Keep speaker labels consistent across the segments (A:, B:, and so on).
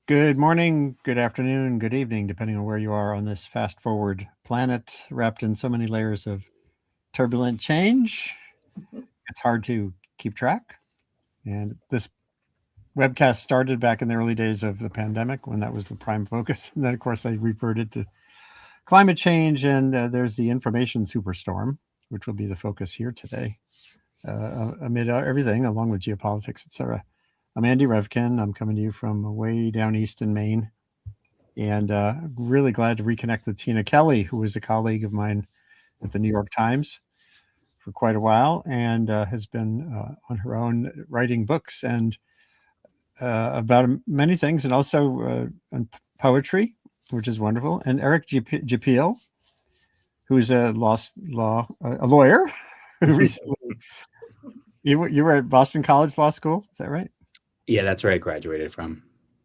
A: Good morning, good afternoon, good evening, depending on where you are on this fast forward planet wrapped in so many layers of turbulent change. It's hard to keep track. And this webcast started back in the early days of the pandemic when that was the prime focus. And then, of course, I reverted to climate change. And there's the information superstorm, which will be the focus here today, amid everything, along with geopolitics, et cetera. I'm Andy Revkin. I'm coming to you from way down east in Maine. And really glad to reconnect with Tina Kelly, who was a colleague of mine at the New York Times for quite a while and has been on her own writing books and about many things, and also on poetry, which is wonderful. And Eric Japil, who's a lawyer, who recently you were at Boston College Law School, is that right?
B: Yeah, that's where I graduated from.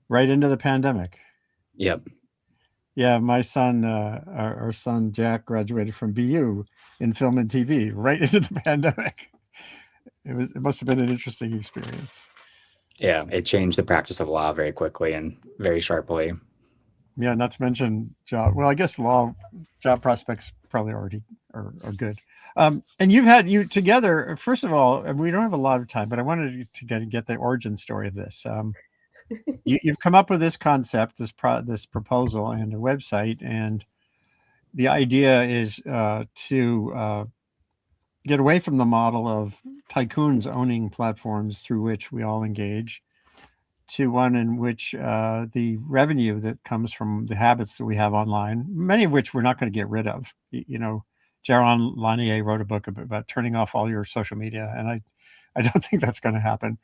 A: Right into the pandemic.
B: Yep.
A: Yeah, my son, our son Jack, graduated from BU in film and TV right into the pandemic. It must have been an interesting experience.
B: Yeah, it changed the practice of law very quickly and very sharply.
A: Yeah, not to mention job. Well, I guess job prospects probably already are good. And you've had you together. First of all, we don't have a lot of time, but I wanted to get the origin story of this. You've come up with this concept, this proposal, and a website, and the idea is to get away from the model of tycoons owning platforms through which we all engage, to one in which the revenue that comes from the habits that we have online, many of which we're not going to get rid of. Jaron Lanier wrote a book about turning off all your social media, and I don't think that's going to happen.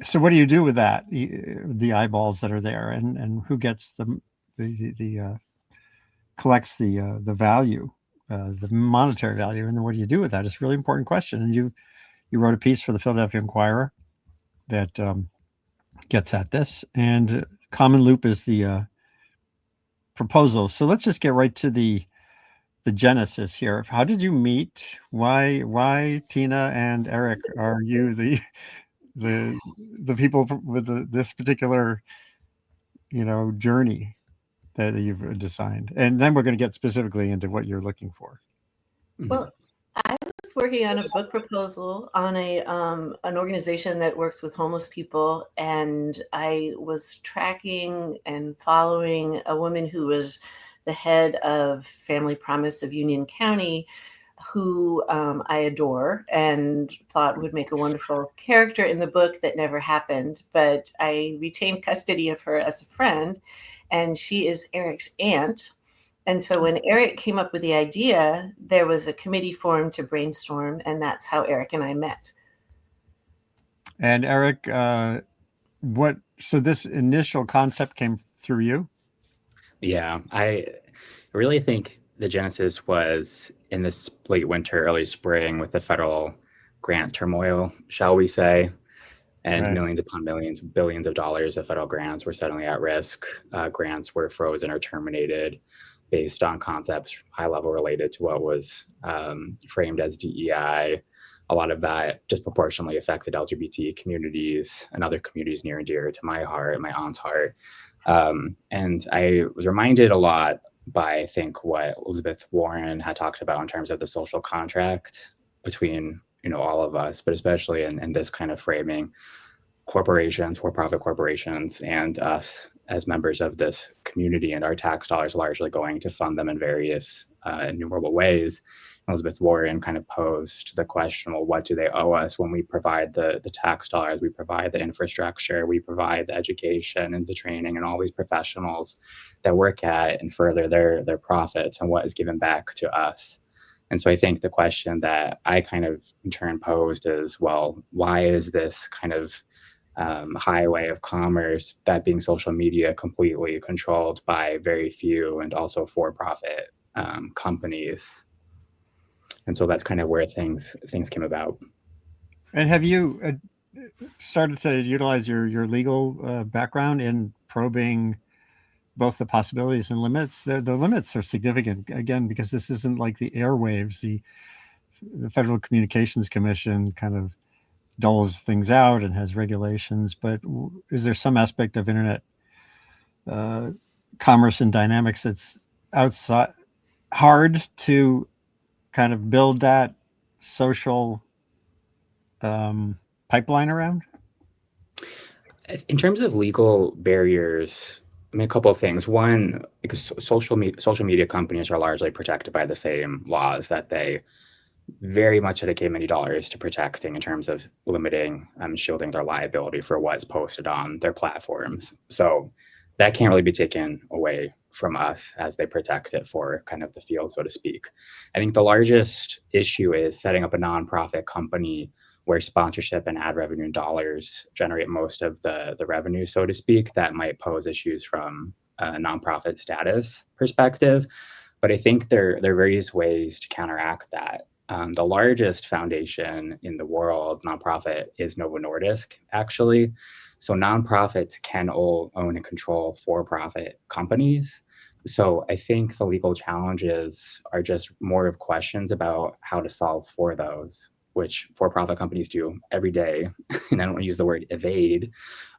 A: So what do you do with that? The eyeballs that are there, and who gets the collects the value, the monetary value, and then what do you do with that? It's a really important question. And you wrote a piece for the Philadelphia Inquirer that gets at this. And Common Loop is the proposal. So let's just get right to the genesis here. How did you meet? Why Tina and Eric are you the people with this particular journey that you've designed? And then we're going to get specifically into what you're looking for.
C: Well, I was working on a book proposal on an organization that works with homeless people, and I was tracking and following a woman who was the head of Family Promise of Union County, who I adore and thought would make a wonderful character in the book that never happened. But I retained custody of her as a friend, and she is Eric's aunt. And so when Eric came up with the idea, there was a committee formed to brainstorm, and that's how Eric and I met.
A: And Eric, so this initial concept came through you?
B: Yeah, I really think the genesis was in this late winter, early spring, with the federal grant turmoil, shall we say, and right. Millions upon millions, billions of dollars of federal grants were suddenly at risk. Grants were frozen or terminated based on concepts high level related to what was framed as DEI. A lot of that disproportionately affected LGBT communities and other communities near and dear to my heart, my aunt's heart. And I was reminded a lot by, I think, what Elizabeth Warren had talked about in terms of the social contract between, all of us, but especially in this kind of framing, corporations, for-profit corporations, and us as members of this community, and our tax dollars largely going to fund them in various innumerable ways. Elizabeth Warren kind of posed the question, well, what do they owe us when we provide the tax dollars, we provide the infrastructure, we provide the education and the training and all these professionals that work at and further their profits, and what is given back to us? And so I think the question that I kind of in turn posed is, well, why is this kind of highway of commerce, that being social media, completely controlled by very few and also for-profit companies? And so that's kind of where things came about.
A: And have you started to utilize your legal background in probing both the possibilities and limits? The limits are significant, again, because this isn't like the airwaves. The Federal Communications Commission kind of doles things out and has regulations, but is there some aspect of internet commerce and dynamics that's outside hard to kind of build that social pipeline around?
B: In terms of legal barriers, I mean, a couple of things. One, because social media companies are largely protected by the same laws that they very much dedicate many dollars to protecting in terms of limiting shielding their liability for what's posted on their platforms. So that can't really be taken away from us as they protect it for kind of the field, so to speak. I think the largest issue is setting up a nonprofit company where sponsorship and ad revenue dollars generate most of the revenue, so to speak. That might pose issues from a nonprofit status perspective. But I think there are various ways to counteract that. The largest foundation in the world, nonprofit, is Novo Nordisk, actually. So nonprofits can own and control for-profit companies. So I think the legal challenges are just more of questions about how to solve for those, which for-profit companies do every day. And I don't want to use the word evade,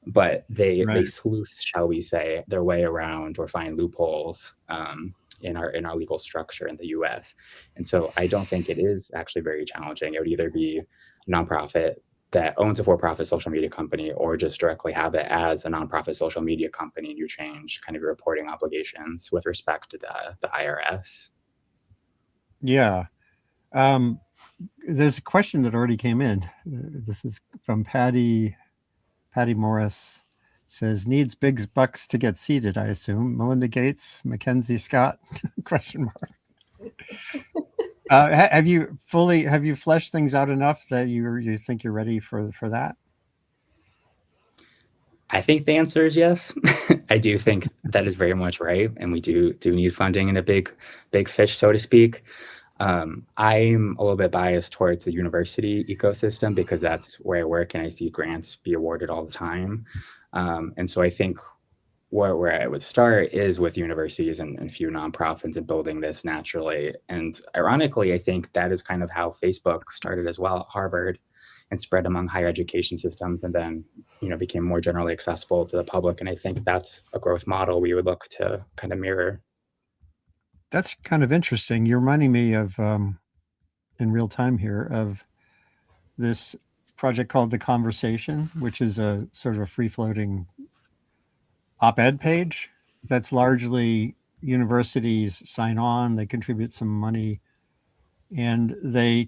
B: but they sleuth, shall we say, their way around or find loopholes in our legal structure in the US. And so I don't think it is actually very challenging. It would either be a nonprofit that owns a for-profit social media company, or just directly have it as a nonprofit social media company, and you change kind of your reporting obligations with respect to the IRS.
A: Yeah. There's a question that already came in. This is from Patty Morris. Says, needs big bucks to get seated, I assume. Melinda Gates, Mackenzie Scott, question mark. Have you fleshed things out enough that you think you're ready for that?
B: I think the answer is yes. I do think that is very much right, and we do need funding in a big fish, so to speak. I'm a little bit biased towards the university ecosystem because that's where I work and I see grants be awarded all the time. And so I think where I would start is with universities and a few nonprofits and building this naturally. And ironically, I think that is kind of how Facebook started as well at Harvard and spread among higher education systems, and then became more generally accessible to the public. And I think that's a growth model we would look to kind of mirror.
A: That's kind of interesting. You're reminding me of, in real time here, of this project called The Conversation, which is a sort of a free-floating op-ed page that's largely universities sign on, they contribute some money, and they're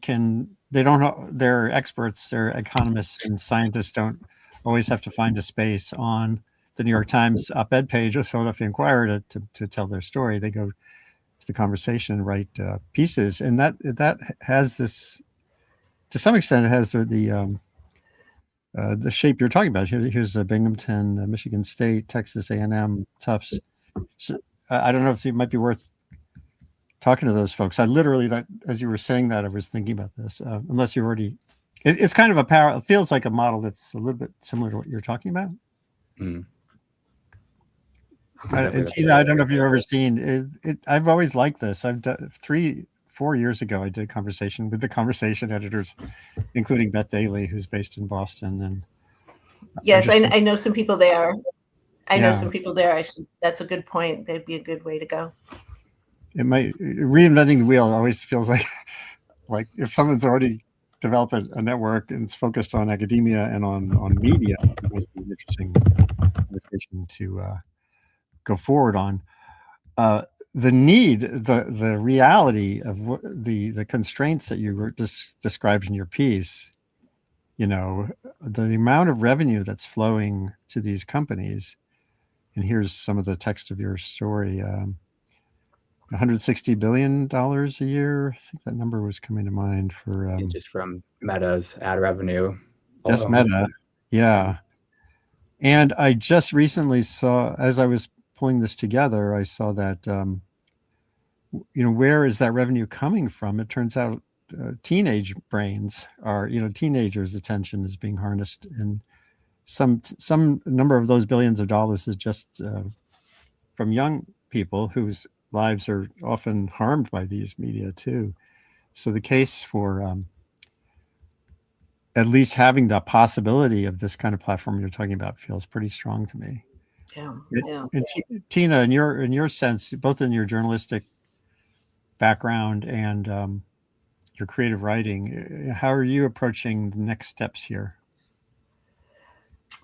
A: experts, they're economists and scientists, don't always have to find a space on the New York Times op-ed page or Philadelphia Inquirer to tell their story. They go to The Conversation and write pieces, and that has this, to some extent, it has the shape you're talking about. Here's Binghamton, Michigan State, Texas A&M, Tufts. So, I don't know if it might be worth talking to those folks. I literally, as you were saying that, I was thinking about this. Unless you already, it's kind of it feels like a model that's a little bit similar to what you're talking about.
B: Mm.
A: I don't know if you've ever seen it. I've always liked this. I've done 3-4 years ago, I did a conversation with the Conversation editors, including Beth Daly, who's based in Boston. And
C: yes, I know some people there. I know some people there. That's a good point. That'd be a good way to go.
A: It might, reinventing the wheel always feels like if someone's already developed a network and it's focused on academia and on media, it might be an interesting conversation to go forward on. The reality of the constraints that you were described in your piece, the amount of revenue that's flowing to these companies, and here's some of the text of your story. $160 billion a year. I think that number was coming to mind for
B: just from Meta's ad revenue.
A: Just Meta, yeah. And I just recently saw, as I was pulling this together, I saw that where is that revenue coming from? It turns out teenage brains are, teenagers' attention is being harnessed, and some number of those billions of dollars is just from young people whose lives are often harmed by these media too. So the case for at least having the possibility of this kind of platform you're talking about feels pretty strong to me.
C: Yeah.
A: And Tina, in your sense, both in your journalistic background and your creative writing, how are you approaching the next steps here?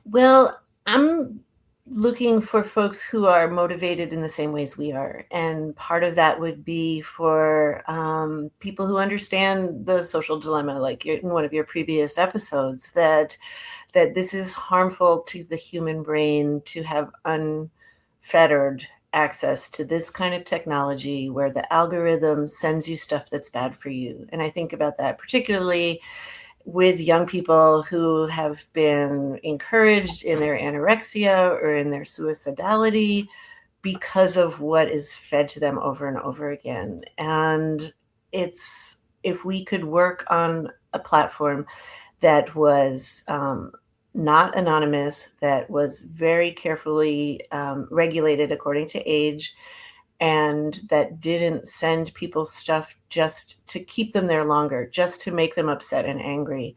C: Well, I'm looking for folks who are motivated in the same ways we are. And part of that would be for people who understand the social dilemma, like in one of your previous episodes, that this is harmful to the human brain to have unfettered access to this kind of technology where the algorithm sends you stuff that's bad for you. And I think about that particularly with young people who have been encouraged in their anorexia or in their suicidality because of what is fed to them over and over again. And it's, if we could work on a platform that was not anonymous, that was very carefully regulated according to age, and that didn't send people stuff just to keep them there longer, just to make them upset and angry,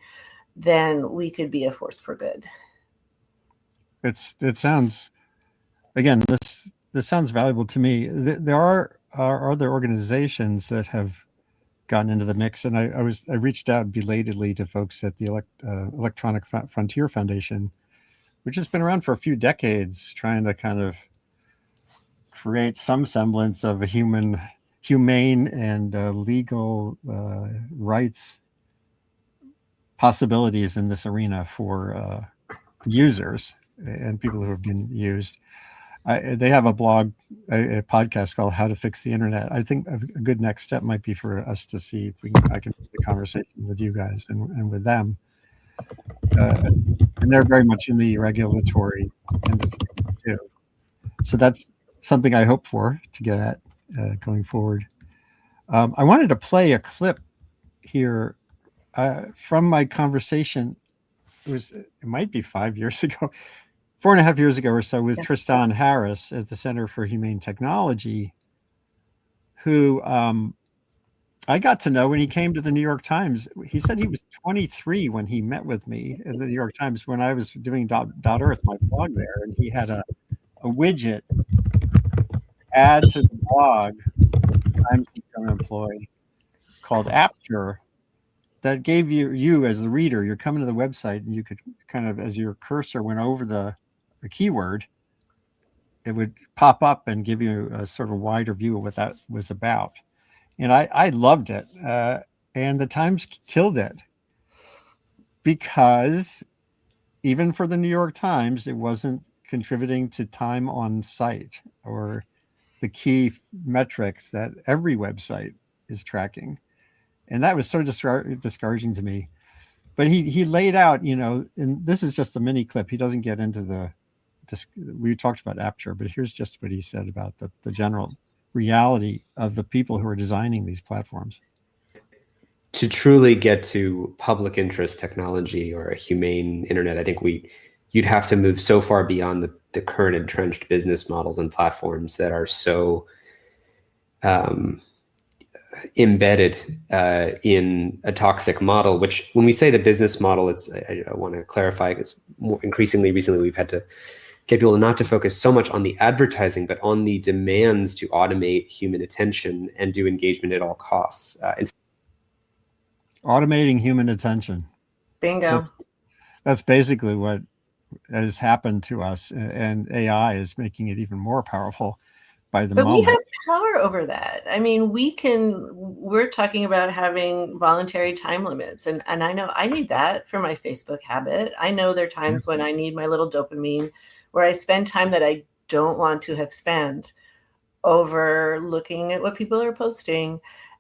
C: then we could be a force for good.
A: It sounds, again, this sounds valuable to me. There are other organizations that have gotten into the mix, and I reached out belatedly to folks at the Electronic Frontier Foundation, which has been around for a few decades, trying to kind of create some semblance of a humane and legal rights possibilities in this arena for users and people who have been used. They have a blog, a podcast called "How to Fix the Internet." I think a good next step might be for us to see if I can have a conversation with you guys and with them. And they're very much in the regulatory end of things too. So that's something I hope for to get at going forward. I wanted to play a clip here from my conversation. It might be 5 years ago, 4.5 years ago or so, with Tristan Harris at the Center for Humane Technology, who I got to know when he came to the New York Times. He said he was 23 when he met with me at the New York Times when I was doing .earth, my blog there, and he had a widget add to the blog, Times employee, called Aperture, that gave you as the reader, you're coming to the website and you could kind of, as your cursor went over the keyword, it would pop up and give you a sort of wider view of what that was about. And I loved it. And the Times killed it because even for the New York Times, it wasn't contributing to time on site or the key metrics that every website is tracking. And that was so discouraging to me. But he laid out, and this is just a mini clip. He doesn't get into we talked about Aperture, but here's just what he said about the general reality of the people who are designing these platforms.
D: To truly get to public interest technology or a humane internet, I think you'd have to move so far beyond the current entrenched business models and platforms that are so embedded in a toxic model, which when we say the business model, I want to clarify, because increasingly recently we've had to get people not to focus so much on the advertising, but on the demands to automate human attention and do engagement at all costs.
A: Automating human attention.
C: Bingo.
A: That's basically what has happened to us, and AI is making it even more powerful by the moment.
C: We have power over that. I mean, we're talking about having voluntary time limits. And I know I need that for my Facebook habit. I know there are times when I need my little dopamine where I spend time that I don't want to have spent over looking at what people are posting.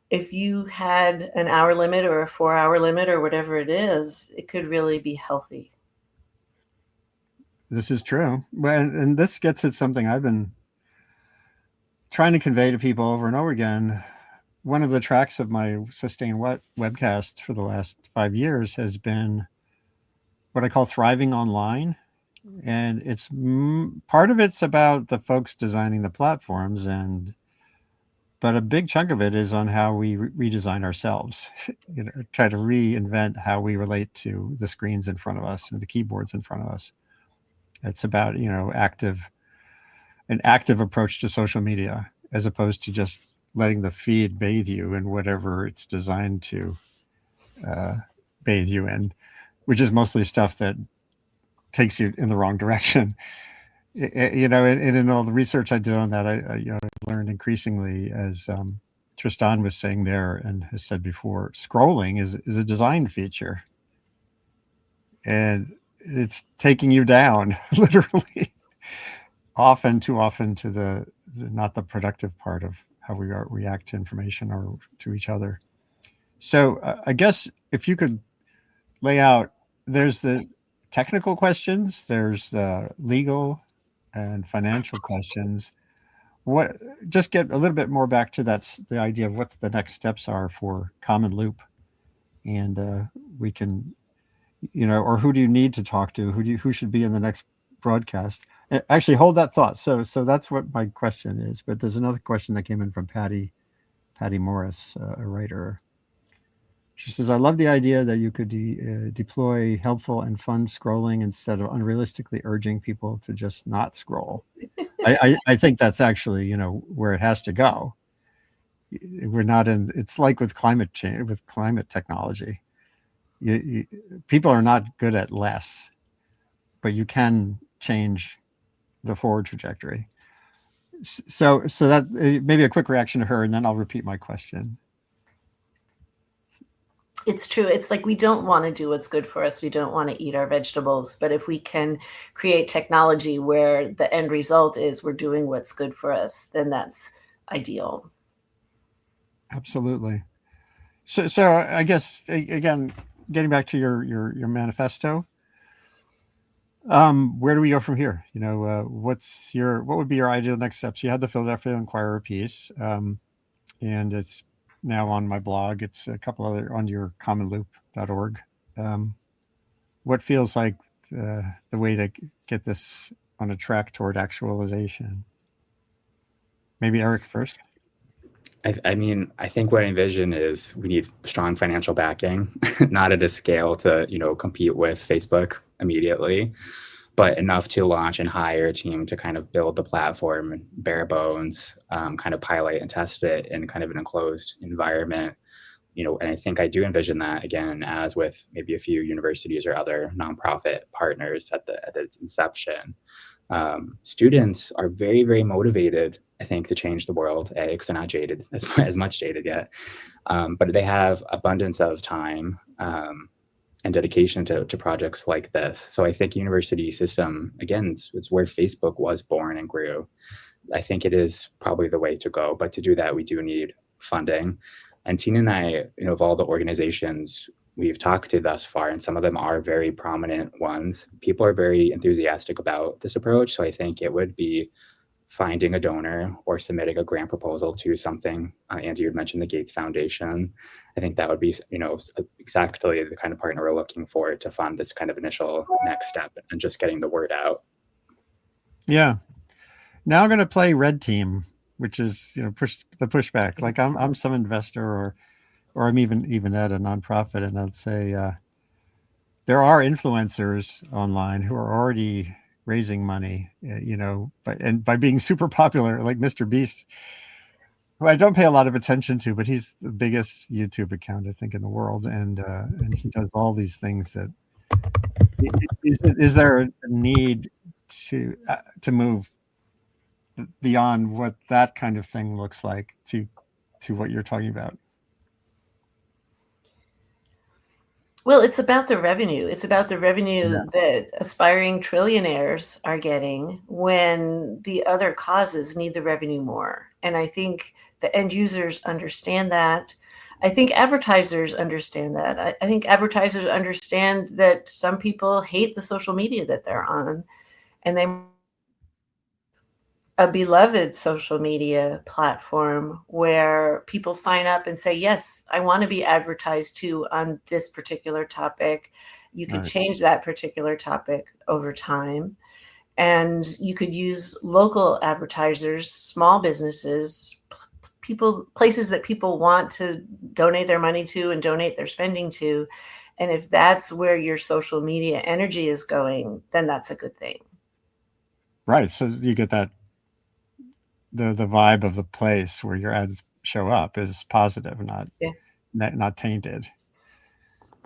C: If you had an hour limit or a 4-hour limit or whatever it is, it could really be healthy.
A: This is true. And this gets at something I've been trying to convey to people over and over again. One of the tracks of my Sustain What webcast for the last 5 years has been what I call thriving online. And part of it's about the folks designing the platforms and but a big chunk of it is on how we redesign ourselves. Try to reinvent how we relate to the screens in front of us and the keyboards in front of us. It's about an active approach to social media, as opposed to just letting the feed bathe you in whatever it's designed to bathe you in, which is mostly stuff that takes you in the wrong direction. And in all the research I did on that, I learned increasingly, as Tristan was saying there and has said before, scrolling is a design feature, and it's taking you down literally, too often to the not the productive part of how we react to information or to each other. So I guess if you could lay out, there's the technical questions, there's the legal and financial questions. Just get a little bit more back to the idea of what the next steps are for Common Loop, and we can, or who do you need to talk to? Who should be in the next broadcast? Actually, hold that thought. So that's what my question is. But there's another question that came in from Patty Morris, a writer. She says, I love the idea that you could deploy helpful and fun scrolling instead of unrealistically urging people to just not scroll. I think that's actually, where it has to go. We're not it's like with climate change, with climate technology. People are not good at less, but you can change the forward trajectory. So that maybe a quick reaction to her, and then I'll repeat my question.
C: It's true. It's like we don't want to do what's good for us. We don't want to eat our vegetables. But if we can create technology where the end result is we're doing what's good for us, then that's ideal.
A: Absolutely. So I guess, again, getting back to your manifesto, where do we go from here? What would be your ideal next steps? You had the Philadelphia Inquirer piece, and it's now on my blog. It's a couple other on your commonloop.org. What feels like the way to get this on a track toward actualization? Maybe Eric first.
B: I mean, I think what I envision is we need strong financial backing, not at a scale to, compete with Facebook immediately, but enough to launch and hire a team to kind of build the platform and bare bones, kind of pilot and test it in kind of an enclosed environment. And I think I do envision that, again, as with maybe a few universities or other nonprofit partners at its inception. Students are very, very motivated, I think, to change the world, because they're not jaded, as much jaded yet, but they have abundance of time and dedication to projects like this. So I think university system, again, it's where Facebook was born and grew. I think it is probably the way to go, but to do that, we do need funding. And Tina and I, of all the organizations we've talked to thus far, and some of them are very prominent ones, people are very enthusiastic about this approach. So I think it would be finding a donor or submitting a grant proposal to something. Andy, you mentioned the Gates Foundation. I think that would be, exactly the kind of partner we're looking for to fund this kind of initial next step and just getting the word out.
A: Yeah. Now I'm going to play red team, which is, pushback. Like I'm some investor or I'm even at a nonprofit, and I'd say there are influencers online who are already raising money, by being super popular, like Mr. Beast, who I don't pay a lot of attention to, but he's the biggest YouTube account, I think, in the world, and he does all these things. That is there a need to move beyond what that kind of thing looks like to what you're talking about?
C: Well, it's about the revenue. It's about the revenue that aspiring trillionaires are getting when the other causes need the revenue more. And I think the end users understand that. I think advertisers understand that. I think advertisers understand that some people hate the social media that they're on, and they a beloved social media platform where people sign up and say, yes, I want to be advertised to on this particular topic. You could change that particular topic over time. And you could use local advertisers, small businesses, places that people want to donate their money to and donate their spending to. And if that's where your social media energy is going, then that's a good thing.
A: Right. So you get that the vibe of the place where your ads show up is positive, not tainted.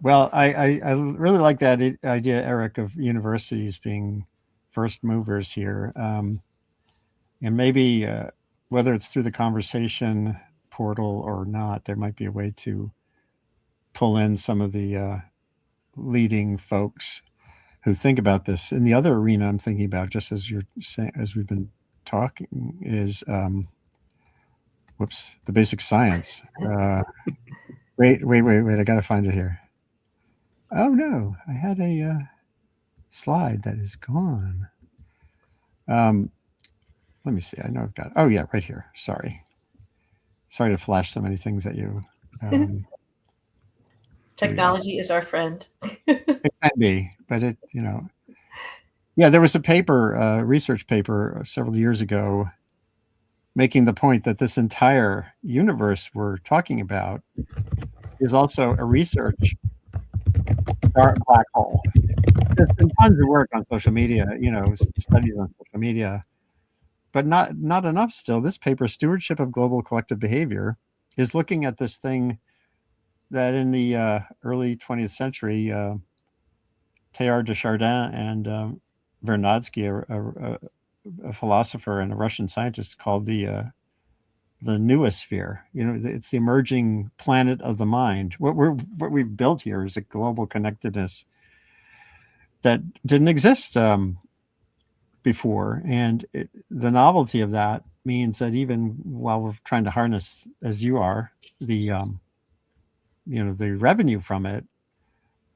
A: Well, I really like that idea, Eric, of universities being first movers here. And maybe whether it's through the conversation portal or not, there might be a way to pull in some of the leading folks who think about this. In the other arena I'm thinking about, just as you're saying, as we've been talking, is the basic science. Wait, I gotta find it here. Oh no, I had a slide that is gone. Let me see. I know I've got. Oh yeah, right here. Sorry to flash so many things at you.
C: Technology is our friend.
A: It can be, but yeah, there was a paper, research paper several years ago, making the point that this entire universe we're talking about is also a research dark black hole. There's been tons of work on social media, studies on social media, but not enough still. This paper, Stewardship of Global Collective Behavior, is looking at this thing that in the early 20th century, Teilhard de Chardin and Vernadsky, a philosopher and a Russian scientist, called the noosphere. It's the emerging planet of the mind. What we've built here is a global connectedness that didn't exist before, and the novelty of that means that even while we're trying to harness, as you are, the the revenue from it,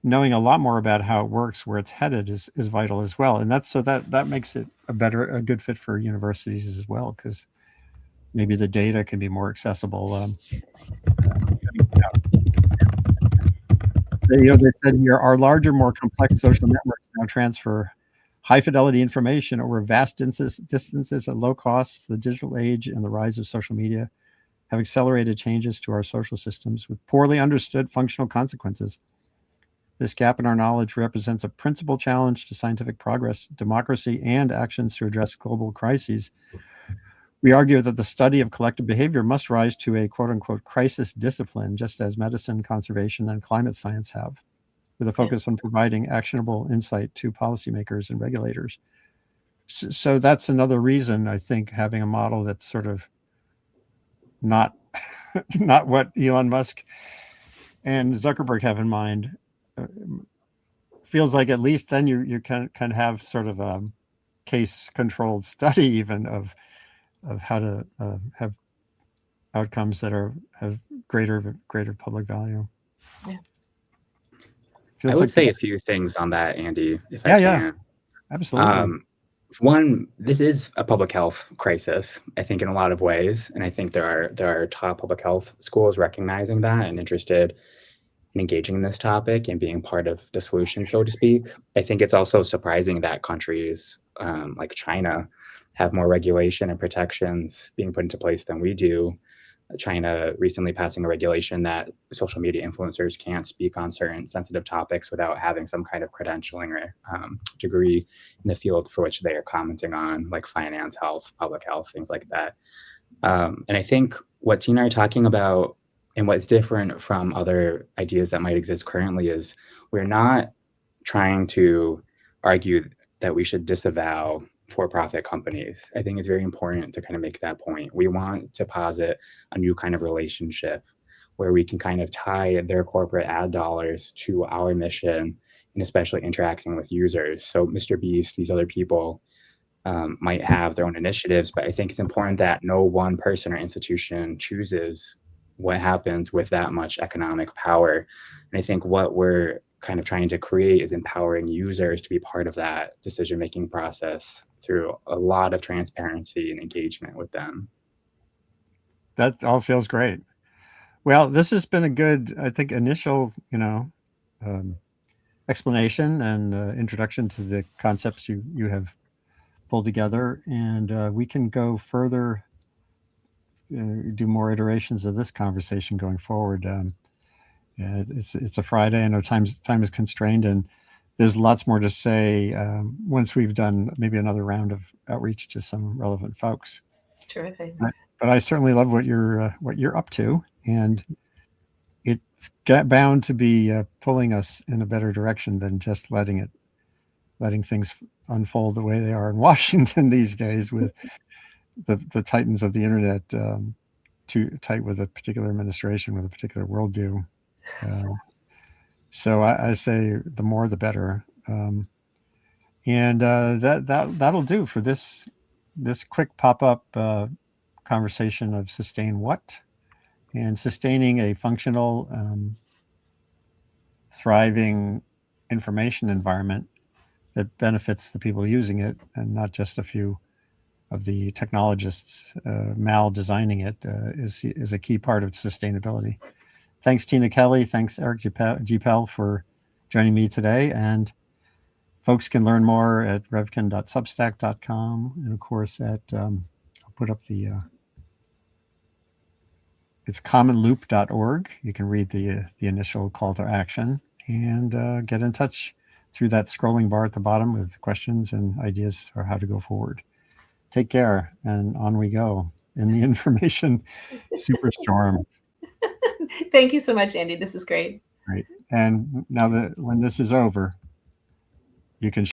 A: knowing a lot more about how it works, where it's headed, is vital as well. And that makes it a good fit for universities as well, because maybe the data can be more accessible. They said here, our larger, more complex social networks now transfer high fidelity information over vast distances at low costs. The digital age and the rise of social media have accelerated changes to our social systems with poorly understood functional consequences. This gap in our knowledge represents a principal challenge to scientific progress, democracy, and actions to address global crises. We argue that the study of collective behavior must rise to a quote-unquote crisis discipline, just as medicine, conservation, and climate science have, with a focus on providing actionable insight to policymakers and regulators. So that's another reason, I think, having a model that's sort of not what Elon Musk and Zuckerberg have in mind, feels like at least then you can have sort of a case-controlled study even of how to have outcomes that have greater public value.
C: Yeah.
B: I would say a few things on that, Andy, if I can.
A: Yeah, absolutely.
B: One, this is a public health crisis, I think, in a lot of ways, and I think there are top public health schools recognizing that and interested in engaging in this topic and being part of the solution, so to speak. I think it's also surprising that countries like China have more regulation and protections being put into place than we do. China recently passing a regulation that social media influencers can't speak on certain sensitive topics without having some kind of credentialing or degree in the field for which they are commenting on, like finance, health, public health, things like that. And I think what Tina are talking about and what's different from other ideas that might exist currently is we're not trying to argue that we should disavow for-profit companies. I think it's very important to kind of make that point. We want to posit a new kind of relationship where we can kind of tie their corporate ad dollars to our mission, and especially interacting with users. So Mr. Beast, these other people might have their own initiatives, but I think it's important that no one person or institution chooses what happens with that much economic power. And I think what we're kind of trying to create is empowering users to be part of that decision-making process through a lot of transparency and engagement with them.
A: That all feels great. Well, this has been a good, I think, initial, explanation and introduction to the concepts you have pulled together, and we can go further do more iterations of this conversation going forward. It's a Friday, and our time is constrained, and there's lots more to say once we've done maybe another round of outreach to some relevant folks.
C: Terrific.
A: But I certainly love what you're up to, and it's bound to be pulling us in a better direction than just letting things unfold the way they are in Washington these days, with the titans of the internet too tight with a particular administration with a particular worldview. So I say the more the better, and that'll do for this quick pop-up conversation of sustain what, and sustaining a functional, thriving information environment that benefits the people using it, and not just a few of the technologists mal designing it, is a key part of sustainability. Thanks, Tina Kelly. Thanks, Eric Gpel, for joining me today. And folks can learn more at revkin.substack.com. And of course, I'll put up it's commonloop.org. You can read the initial call to action and get in touch through that scrolling bar at the bottom with questions and ideas for how to go forward. Take care, and on we go in the information superstorm.
C: Thank you so much, Andy. This is great.
A: Great. And now that when this is over, you can